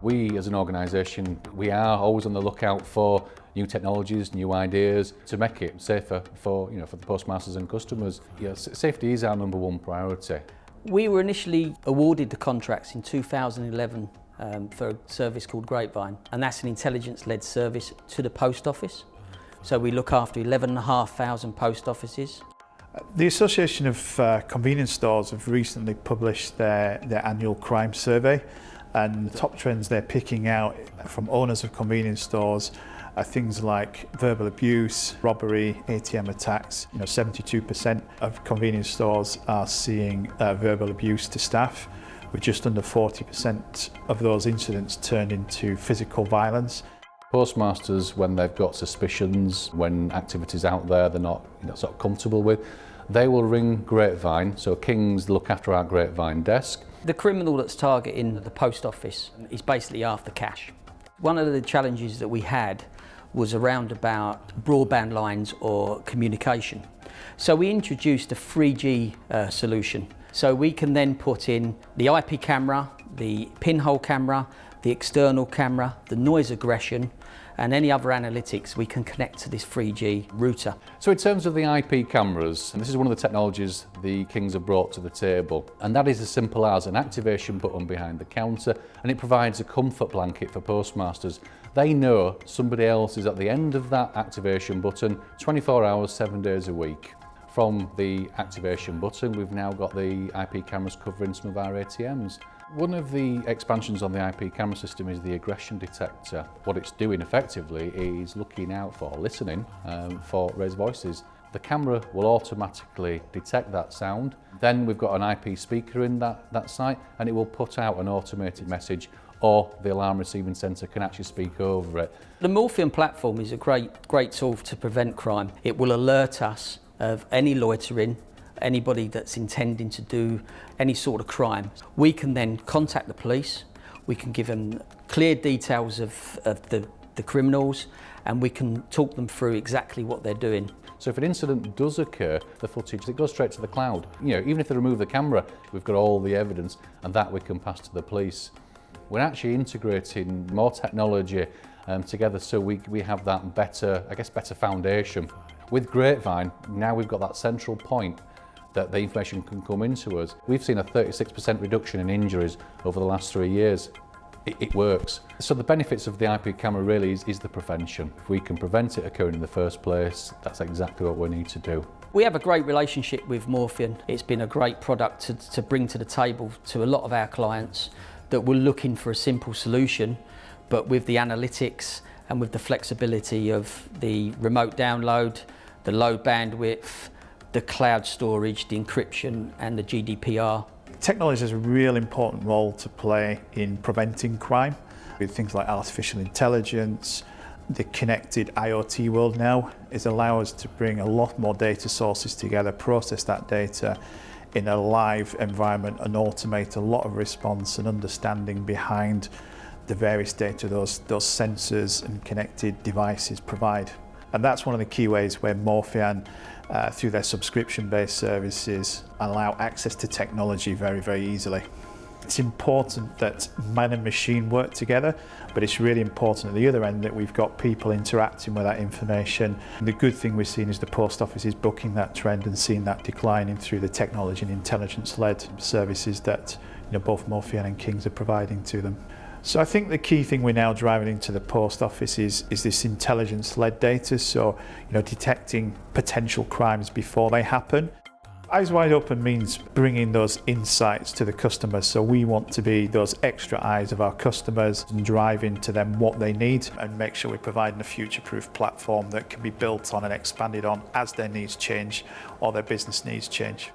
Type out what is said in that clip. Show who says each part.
Speaker 1: We as an organisation, we are always on the lookout for new technologies, new ideas to make it safer for the postmasters and customers. Safety is our number one priority.
Speaker 2: We were initially awarded the contracts in 2011 for a service called Grapevine, and that's an intelligence-led service to the post office. So we look after 11,500 post offices.
Speaker 3: The Association of Convenience Stores have recently published their annual crime survey, and the top trends they're picking out from owners of convenience stores are things like verbal abuse, robbery, ATM attacks. 72% of convenience stores are seeing verbal abuse to staff, with just under 40% of those incidents turned into physical violence.
Speaker 1: Postmasters, when they've got suspicions, when activities out there they're not sort of comfortable with, they will ring Grapevine. So Kings look after our Grapevine desk.
Speaker 2: The criminal that's targeting the post office is basically after cash. One of the challenges that we had was around about broadband lines or communication. So we introduced a 3G solution. So we can then put in the IP camera, the pinhole camera, the external camera, the noise aggression, and any other analytics we can connect to this 3G router.
Speaker 1: So in terms of the IP cameras, and this is one of the technologies the Kings have brought to the table, and that is as simple as an activation button behind the counter, and it provides a comfort blanket for postmasters. They know somebody else is at the end of that activation button 24 hours, 7 days a week. From the activation button, we've now got the IP cameras covering some of our ATMs. One of the expansions on the IP camera system is the aggression detector. What it's doing effectively is looking out for, listening for raised voices. The camera will automatically detect that sound. Then we've got an IP speaker in that site, and it will put out an automated message, or the alarm receiving centre can actually speak over it.
Speaker 2: The Morphean platform is a great tool to prevent crime. It will alert us of any loitering, anybody that's intending to do any sort of crime. We can then contact the police, we can give them clear details of the criminals, and we can talk them through exactly what they're doing.
Speaker 1: So if an incident does occur, the footage, it goes straight to the cloud. Even if they remove the camera, we've got all the evidence, and that we can pass to the police. We're actually integrating more technology together, so we have that better foundation. With Grapevine, now we've got that central point that the information can come into us. We've seen a 36% reduction in injuries over the last 3 years. It works. So the benefits of the IP camera really is the prevention. If we can prevent it occurring in the first place, that's exactly what we need to do.
Speaker 2: We have a great relationship with Morphean. It's been a great product to bring to the table to a lot of our clients that were looking for a simple solution, but with the analytics and with the flexibility of the remote download, the low bandwidth, the cloud storage, the encryption, and the GDPR.
Speaker 3: Technology has a real important role to play in preventing crime. With things like artificial intelligence, the connected IoT world now is allow us to bring a lot more data sources together, process that data in a live environment, and automate a lot of response and understanding behind the various data those sensors and connected devices provide. And that's one of the key ways where Morphean, through their subscription-based services, allow access to technology very, very easily. It's important that man and machine work together, but it's really important at the other end that we've got people interacting with that information. And the good thing we're seeing is the post office is bucking that trend and seeing that declining through the technology and intelligence-led services that both Morphean and Kings are providing to them. So I think the key thing we're now driving into the post office is this intelligence-led data, so detecting potential crimes before they happen. Eyes wide open means bringing those insights to the customers, so we want to be those extra eyes of our customers and driving to them what they need, and make sure we're providing a future-proof platform that can be built on and expanded on as their needs change or their business needs change.